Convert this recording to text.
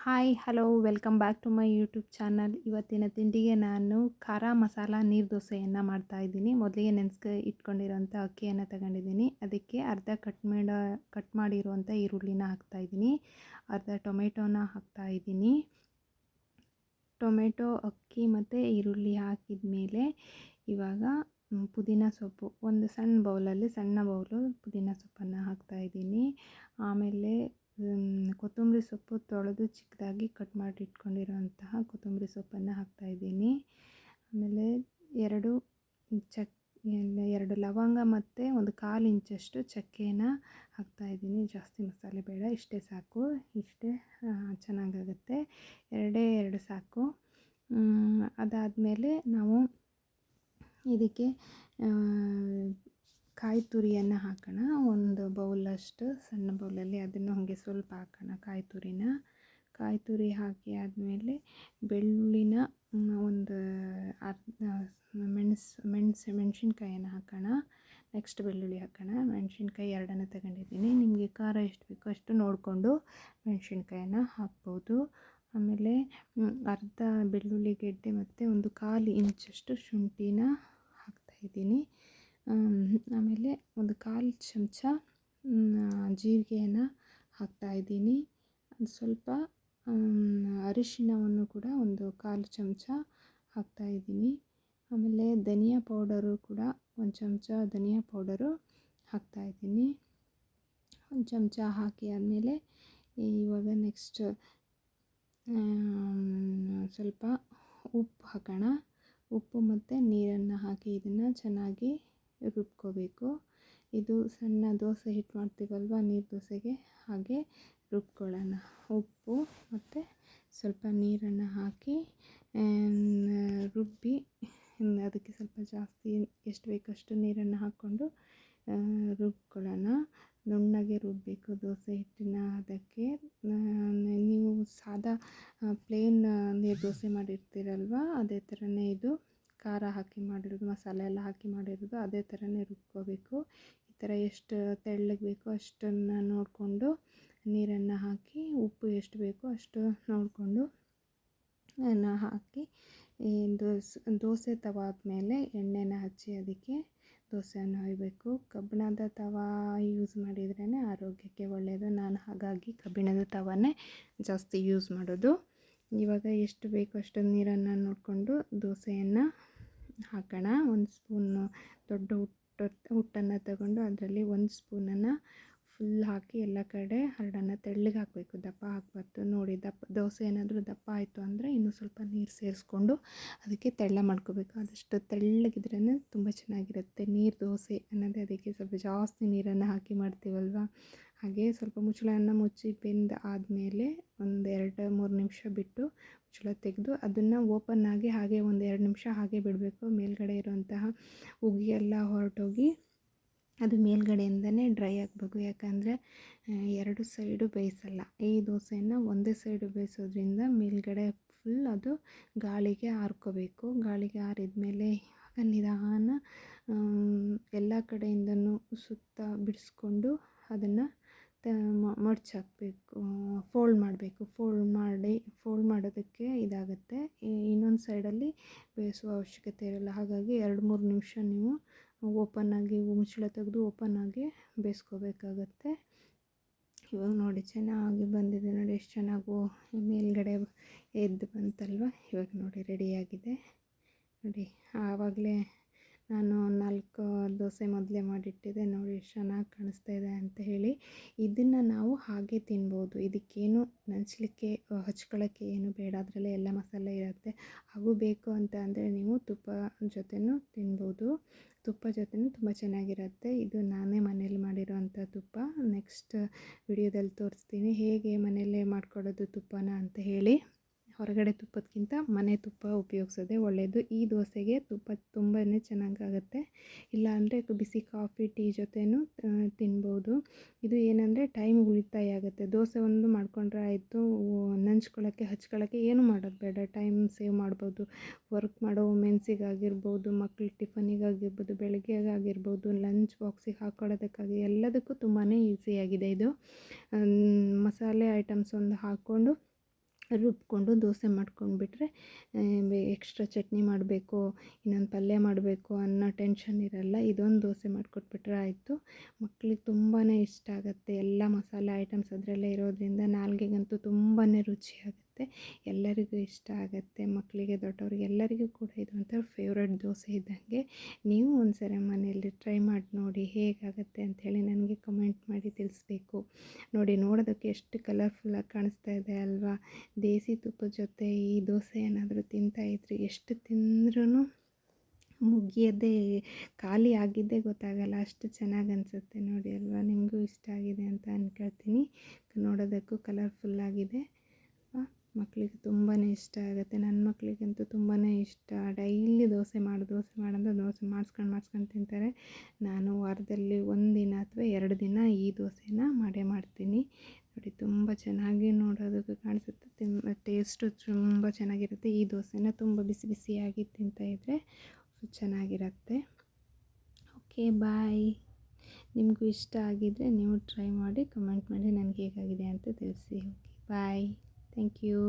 Hi hello welcome back to my YouTube channel. ಇವತ್ತಿನ ತಿಂಡಿಗೆ ನಾನು ಖಾರ ಮಸಾಲ ನೀರು ದೋಸೆಯನ್ನು ಮಾಡ್ತಾಯಿದ್ದೀನಿ. ಮೊದಲಿಗೆ ಇಟ್ಕೊಂಡಿರೋಂಥ ಅಕ್ಕಿಯನ್ನು ತಗೊಂಡಿದ್ದೀನಿ. ಅದಕ್ಕೆ ಅರ್ಧ ಕಟ್ ಮಾಡಿರುವಂಥ ಈರುಳ್ಳಿನ ಹಾಕ್ತಾಯಿದ್ದೀನಿ, ಅರ್ಧ ಟೊಮೆಟೊನ ಹಾಕ್ತಾಯಿದ್ದೀನಿ. ಟೊಮೆಟೊ, ಅಕ್ಕಿ ಮತ್ತು ಈರುಳ್ಳಿ ಹಾಕಿದ ಮೇಲೆ ಇವಾಗ ಪುದೀನ ಸೊಪ್ಪು ಒಂದು ಸಣ್ಣ ಬೌಲು ಪುದೀನ ಸೊಪ್ಪನ್ನು ಹಾಕ್ತಾಯಿದ್ದೀನಿ. ಆಮೇಲೆ ಕೊತ್ತಂಬರಿ ಸೊಪ್ಪು ತೊಳೆದು ಚಿಕ್ಕದಾಗಿ ಕಟ್ ಮಾಡಿ ಇಟ್ಕೊಂಡಿರೋಂತಹ ಕೊತ್ತಂಬರಿ ಸೊಪ್ಪನ್ನು ಹಾಕ್ತಾಯಿದ್ದೀನಿ. ಆಮೇಲೆ ಎರಡು ಲವಂಗ ಮತ್ತು ಒಂದು 1/4 ಇಂಚಷ್ಟು ಚಕ್ಕೆನ ಹಾಕ್ತಾಯಿದ್ದೀನಿ. ಜಾಸ್ತಿ ಮಸಾಲೆ ಬೇಡ, ಇಷ್ಟೇ ಸಾಕು, ಇಷ್ಟೇ ಚೆನ್ನಾಗಾಗುತ್ತೆ. ಎರಡು ಸಾಕು. ಅದಾದಮೇಲೆ ನಾವು ಇದಕ್ಕೆ ಕಾಯಿ ತುರಿಯನ್ನು ಹಾಕೋಣ. ಒಂದು ಬೌಲಷ್ಟು ಸಣ್ಣ ಬೌಲಲ್ಲಿ ಅದನ್ನು ಹಾಗೆ ಸ್ವಲ್ಪ ಹಾಕೋಣ. ಕಾಯಿ ತುರಿ ಹಾಕಿ ಆದಮೇಲೆ ಬೆಳ್ಳುಳ್ಳಿನ ಒಂದು ಮೆಣಸಿನ್ಕಾಯನ್ನು ಹಾಕೋಣ. ನೆಕ್ಸ್ಟ್ ಬೆಳ್ಳುಳ್ಳಿ ಹಾಕೋಣ. ಮೆಣಸಿನ್ಕಾಯಿ 2 ತಗೊಂಡಿದ್ದೀನಿ. ನಿಮಗೆ ಖಾರ ಎಷ್ಟು ಬೇಕೋ ಅಷ್ಟು ನೋಡಿಕೊಂಡು ಮೆಣಸಿನ್ಕಾಯನ್ನು ಹಾಕ್ಬೋದು. ಆಮೇಲೆ ಅರ್ಧ ಬೆಳ್ಳುಳ್ಳಿ ಗೆಡ್ಡೆ ಮತ್ತು ಒಂದು 1/4 ಇಂಚಷ್ಟು ಶುಂಠಿನ ಹಾಕ್ತಾಯಿದ್ದೀನಿ. ಆಮೇಲೆ ಒಂದು 1/4 ಚಮಚ ಜೀರಿಗೆಯನ್ನು ಹಾಕ್ತಾಯಿದ್ದೀನಿ. ಸ್ವಲ್ಪ ಅರಿಶಿಣವನ್ನು ಕೂಡ ಒಂದು 1/4 ಚಮಚ ಹಾಕ್ತಾಯಿದ್ದೀನಿ. ಆಮೇಲೆ ಧನಿಯಾ ಪೌಡರು ಕೂಡ 1 ಚಮಚ ಧನಿಯಾ ಪೌಡರು ಹಾಕ್ತಾಯಿದ್ದೀನಿ. 1 ಚಮಚ ಹಾಕಿ ಆದಮೇಲೆ ಇವಾಗ ನೆಕ್ಸ್ಟ್ ಸ್ವಲ್ಪ ಉಪ್ಪು ಹಾಕೋಣ. ಉಪ್ಪು ಮತ್ತು ನೀರನ್ನು ಹಾಕಿ ಇದನ್ನು ಚೆನ್ನಾಗಿ ರುಬ್ಕೋಬೇಕು. ಇದು ಸಣ್ಣ ದೋಸೆ ಹಿಟ್ಟು ಮಾಡ್ತೀವಲ್ವ ನೀರು ದೋಸೆಗೆ, ಹಾಗೆ ರುಬ್ಕೊಳ್ಳೋಣ. ಉಪ್ಪು ಮತ್ತು ಸ್ವಲ್ಪ ನೀರನ್ನು ಹಾಕಿ ರುಬ್ಬಿ, ಅದಕ್ಕೆ ಸ್ವಲ್ಪ ಜಾಸ್ತಿ ಎಷ್ಟು ಬೇಕಷ್ಟು ನೀರನ್ನು ಹಾಕ್ಕೊಂಡು ರುಬ್ಕೊಳ್ಳೋಣ. ನುಣ್ಣಗೆ ರುಬ್ಬಬೇಕು ದೋಸೆ ಹಿಟ್ಟಿನ. ಅದಕ್ಕೆ ನೀವು ಸಾದಾ ಪ್ಲೇನ್ ನೀರು ದೋಸೆ ಮಾಡಿರ್ತೀರಲ್ವ, ಅದೇ ಥರನೇ ಇದು ಖಾರ ಹಾಕಿ ಮಾಡಿರೋದು, ಮಸಾಲೆ ಎಲ್ಲ ಹಾಕಿ ಮಾಡಿರೋದು, ಅದೇ ಥರನೇ ರುಬ್ಕೋಬೇಕು. ಈ ಥರ ಎಷ್ಟು ತೆಳ್ಳಗೆ ಬೇಕೋ ಅಷ್ಟನ್ನು ನೋಡಿಕೊಂಡು ನೀರನ್ನು ಹಾಕಿ, ಉಪ್ಪು ಎಷ್ಟು ಬೇಕೋ ಅಷ್ಟು ನೋಡಿಕೊಂಡು ಹಾಕಿ, ದೋಸೆ ತವ ಮೇಲೆ ಎಣ್ಣೆನ ಹಚ್ಚಿ ಅದಕ್ಕೆ ದೋಸೆಯನ್ನು ಹೊಯ್ಬೇಕು. ಕಬ್ಬಿಣದ ತವ ಯೂಸ್ ಮಾಡಿದ್ರೇ ಆರೋಗ್ಯಕ್ಕೆ ಒಳ್ಳೆಯದು. ನಾನು ಹಾಗಾಗಿ ಕಬ್ಬಿಣದ ತವನೇ ಜಾಸ್ತಿ ಯೂಸ್ ಮಾಡೋದು. ಇವಾಗ ಎಷ್ಟು ಬೇಕೋ ಅಷ್ಟು ನೀರನ್ನು ನೋಡಿಕೊಂಡು ದೋಸೆಯನ್ನು ಹಾಕೋಣ. 1 ಸ್ಪೂನು ದೊಡ್ಡ ಹುಟ್ಟನ್ನು ತಗೊಂಡು ಅದರಲ್ಲಿ 1 ಸ್ಪೂನನ್ನು ಫುಲ್ ಹಾಕಿ ಎಲ್ಲ ಕಡೆ ಹರಡನ್ನು. ತೆಳ್ಳಗೆ ಹಾಕಬೇಕು, ದಪ್ಪ ಹಾಕಬಾರ್ದು. ನೋಡಿ, ದೋಸೆ ಏನಾದರೂ ದಪ್ಪ ಆಯಿತು ಅಂದರೆ ಇನ್ನೂ ಸ್ವಲ್ಪ ನೀರು ಸೇರಿಸ್ಕೊಂಡು ಅದಕ್ಕೆ ತೆಳ್ಳ ಮಾಡ್ಕೋಬೇಕು. ಆದಷ್ಟು ತೆಳ್ಳಗಿದ್ರೇ ತುಂಬ ಚೆನ್ನಾಗಿರುತ್ತೆ ನೀರು ದೋಸೆ ಅನ್ನೋದೇ. ಅದಕ್ಕೆ ಸ್ವಲ್ಪ ಜಾಸ್ತಿ ನೀರನ್ನು ಹಾಕಿ ಮಾಡ್ತೀವಲ್ವ, ಹಾಗೆ ಸ್ವಲ್ಪ ಮುಚ್ಚಳವನ್ನು ಮುಚ್ಚಿ ಬೆಂದ ಆದಮೇಲೆ ಒಂದು 2-3 ನಿಮಿಷ ಬಿಟ್ಟು ಮುಚ್ಚಳ ತೆಗೆದು ಅದನ್ನು ಓಪನ್ನಾಗಿ ಹಾಗೆ ಒಂದು 2 ನಿಮಿಷ ಹಾಗೆ ಬಿಡಬೇಕು. ಮೇಲ್ಗಡೆ ಇರುವಂತಹ ಉಗಿ ಎಲ್ಲ ಹೊರಟೋಗಿ ಅದು ಮೇಲ್ಗಡೆಯಿಂದನೇ ಡ್ರೈ ಆಗಬೇಕು. ಯಾಕಂದರೆ 2 ಸೈಡು ಬೇಯಿಸಲ್ಲ. ಈ ದೋಸೆಯನ್ನು ಒಂದೇ ಸೈಡು ಬೇಯಿಸೋದ್ರಿಂದ ಮೇಲ್ಗಡೆ ಫುಲ್ ಅದು ಗಾಳಿಗೆ ಆರ್ಕೋಬೇಕು. ಗಾಳಿಗೆ ಆರಿದ ಮೇಲೆ ನಿಧಾನ ಎಲ್ಲ ಕಡೆಯಿಂದನೂ ಸುತ್ತ ಬಿಡಿಸ್ಕೊಂಡು ಅದನ್ನು ಮಡ್ಚಾಕಬೇಕು, ಫೋಲ್ಡ್ ಮಾಡಬೇಕು. ಫೋಲ್ಡ್ ಮಾಡೋದಕ್ಕೆ ಇದಾಗುತ್ತೆ. ಇನ್ನೊಂದು ಸೈಡಲ್ಲಿ ಬೇಯಿಸುವ ಅವಶ್ಯಕತೆ ಇರೋಲ್ಲ. ಹಾಗಾಗಿ 2-3 ನಿಮಿಷ ನೀವು ಓಪನ್ನಾಗಿ ಮುಚ್ಚಳ ತೆಗೆದು ಓಪನ್ನಾಗಿ ಬೇಯಿಸ್ಕೋಬೇಕಾಗತ್ತೆ. ಇವಾಗ ನೋಡಿ, ಚೆನ್ನಾಗಿ ಬಂದಿದೆ ನೋಡಿ, ಎಷ್ಟು ಚೆನ್ನಾಗೂ ಮೇಲ್ಗಡೆ ಎದ್ದು ಬಂತಲ್ವ. ಇವಾಗ ನೋಡಿ ರೆಡಿಯಾಗಿದೆ ನೋಡಿ. ಆವಾಗಲೇ ನಾನು 4 ದೋಸೆ ಮೊದಲೇ ಮಾಡಿಟ್ಟಿದ್ದೆ ನೋಡಿ, ಎಷ್ಟು ಚೆನ್ನಾಗಿ ಕಾಣಿಸ್ತಾ ಇದೆ ಅಂತ ಹೇಳಿ. ಇದನ್ನು ನಾವು ಹಾಗೆ ತಿನ್ಬೋದು. ಇದಕ್ಕೇನು ನೆನೆಸ್ಲಿಕ್ಕೆ ಹಚ್ಕೊಳ್ಳೋಕ್ಕೆ ಏನು ಬೇಡ, ಅದರಲ್ಲೇ ಎಲ್ಲ ಮಸಾಲೆ ಇರುತ್ತೆ. ಹಾಗೂ ಬೇಕು ಅಂತ ಅಂದರೆ ನೀವು ತುಪ್ಪ ಜೊತೆನೂ ತಿನ್ಬೋದು. ತುಪ್ಪ ಜೊತೆನೂ ತುಂಬ ಚೆನ್ನಾಗಿರುತ್ತೆ. ಇದು ನಾನೇ ಮನೇಲಿ ಮಾಡಿರೋವಂಥ ತುಪ್ಪ. ನೆಕ್ಸ್ಟ್ ವಿಡಿಯೋದಲ್ಲಿ ತೋರಿಸ್ತೀನಿ ಹೇಗೆ ಮನೆಯಲ್ಲೇ ಮಾಡ್ಕೊಳ್ಳೋದು ತುಪ್ಪನ ಅಂತ ಹೇಳಿ. ಹೊರಗಡೆ ತುಪ್ಪದಕ್ಕಿಂತ ಮನೆ ತುಪ್ಪ ಉಪಯೋಗಿಸೋದೇ ಒಳ್ಳೆಯದು. ಈ ದೋಸೆಗೆ ತುಪ್ಪ ತುಂಬಾ ಚೆನ್ನಾಗಾಗುತ್ತೆ. ಇಲ್ಲಾಂದರೆ ಬಿಸಿ ಕಾಫಿ ಟೀ ಜೊತೆನೂ ತಿನ್ಬೋದು. ಇದು ಏನಂದರೆ ಟೈಮ್ ಉಳಿತಾಯ ಆಗುತ್ತೆ. ದೋಸೆ ಒಂದು ಮಾಡ್ಕೊಂಡ್ರೆ ಆಯಿತು, ಹಚ್ಕೊಳ್ಳೋಕ್ಕೆ ಏನು ಮಾಡೋದು ಬೇಡ, ಟೈಮ್ ಸೇವ್ ಮಾಡ್ಬೋದು. ವರ್ಕ್ ಮಾಡೋ ವುಮೆನ್ಸಿಗಾಗಿರ್ಬೋದು, ಮಕ್ಳ ಟಿಫನಿಗಾಗಿರ್ಬೋದು, ಬೆಳಗ್ಗೆಗಾಗಿರ್ಬೋದು, ಲಂಚ್ ಬಾಕ್ಸಿಗೆ ಹಾಕ್ಕೊಳ್ಳೋದಕ್ಕಾಗಿ ಎಲ್ಲದಕ್ಕೂ ತುಂಬಾ ಈಸಿಯಾಗಿದೆ ಇದು. ಮಸಾಲೆ ಐಟಮ್ಸ್ ಒಂದು ಹಾಕ್ಕೊಂಡು ರುಬ್ಕೊಂಡು ದೋಸೆ ಮಾಡ್ಕೊಂಡ್ಬಿಟ್ರೆ ಎಕ್ಸ್ಟ್ರಾ ಚಟ್ನಿ ಮಾಡಬೇಕು, ಇನ್ನೊಂದು ಪಲ್ಯ ಮಾಡಬೇಕು ಅನ್ನೋ ಟೆನ್ಷನ್ ಇರಲ್ಲ. ಇದೊಂದು ದೋಸೆ ಮಾಡಿಕೊಟ್ಬಿಟ್ರೆ ಆಯಿತು. ಮಕ್ಳಿಗೆ ತುಂಬಾ ಇಷ್ಟ ಆಗುತ್ತೆ. ಎಲ್ಲ ಮಸಾಲೆ ಐಟಮ್ಸ್ ಅದರಲ್ಲೇ ಇರೋದ್ರಿಂದ ನಾಲ್ಗೆಗಂತೂ ತುಂಬಾ ರುಚಿಯಾಗುತ್ತೆ. ಎಲ್ಲರಿಗೂ ಇಷ್ಟ ಆಗುತ್ತೆ. ಮಕ್ಕಳಿಗೆ, ದೊಡ್ಡವ್ರಿಗೆ ಎಲ್ಲರಿಗೂ ಕೂಡ ಇದು ಒಂಥರ ಫೇವ್ರೆಟ್ ದೋಸೆ ಇದ್ದಂಗೆ. ನೀವು ಒಂದ್ಸರಿ ಮನೆಯಲ್ಲಿ ಟ್ರೈ ಮಾಡಿ ನೋಡಿ ಹೇಗಾಗುತ್ತೆ ಅಂಥೇಳಿ ನನಗೆ ಕಮೆಂಟ್ ಮಾಡಿ ತಿಳಿಸ್ಬೇಕು. ನೋಡಿ, ನೋಡೋದಕ್ಕೆ ಎಷ್ಟು ಕಲರ್ಫುಲ್ಲಾಗಿ ಕಾಣಿಸ್ತಾ ಇದೆ ಅಲ್ವಾ? ದೇಸಿ ತುಪ್ಪದ ಜೊತೆ ಈ ದೋಸೆ ಏನಾದರೂ ತಿಂತಾಯಿದ್ರೆ ಎಷ್ಟು ತಿಂದ್ರೂ ಮುಗಿಯೋದೇ, ಖಾಲಿ ಆಗಿದ್ದೇ ಗೊತ್ತಾಗಲ್ಲ, ಅಷ್ಟು ಚೆನ್ನಾಗಿ ಅನಿಸುತ್ತೆ. ನೋಡಿ ಅಲ್ವಾ? ನಿಮಗೂ ಇಷ್ಟ ಆಗಿದೆ ಅಂತ ಅಂದ್ಕೊಳ್ತೀನಿ. ನೋಡೋದಕ್ಕೂ ಕಲರ್ಫುಲ್ಲಾಗಿದೆ. ಮಕ್ಕಳಿಗೆ ತುಂಬಾ ಇಷ್ಟ ಆಗುತ್ತೆ. ನನ್ನ ಮಕ್ಕಳಿಗಂತೂ ತುಂಬಾ ಇಷ್ಟ. ಡೈಲಿ ದೋಸೆ ಮಾಡು ಅಂದರೆ ದೋಸೆ ಮಾಡಿಸ್ಕೊಂಡು ತಿಂತಾರೆ. ನಾನು ವಾರದಲ್ಲಿ 1 ದಿನ ಅಥವಾ 2 ದಿನ ಈ ದೋಸೆನ ಮಾಡ್ತೀನಿ. ನೋಡಿ, ತುಂಬ ಚೆನ್ನಾಗಿ ನೋಡೋದಕ್ಕೆ ಕಾಣಿಸುತ್ತೆ. ಟೇಸ್ಟು ತುಂಬ ಚೆನ್ನಾಗಿರುತ್ತೆ. ಈ ದೋಸೆನ ತುಂಬ ಬಿಸಿ ಬಿಸಿಯಾಗಿ ತಿಂತಾಯಿದ್ರೆ ಚೆನ್ನಾಗಿರುತ್ತೆ. ಓಕೆ, ಬಾಯ್. ನಿಮಗೂ ಇಷ್ಟ ಆಗಿದ್ದರೆ ನೀವು ಟ್ರೈ ಮಾಡಿ ಕಮೆಂಟ್ ಮಾಡಿ ನನಗೆ ಹೇಗಾಗಿದೆ ಅಂತ ತಿಳಿಸಿ. Okay, bye. Thank you.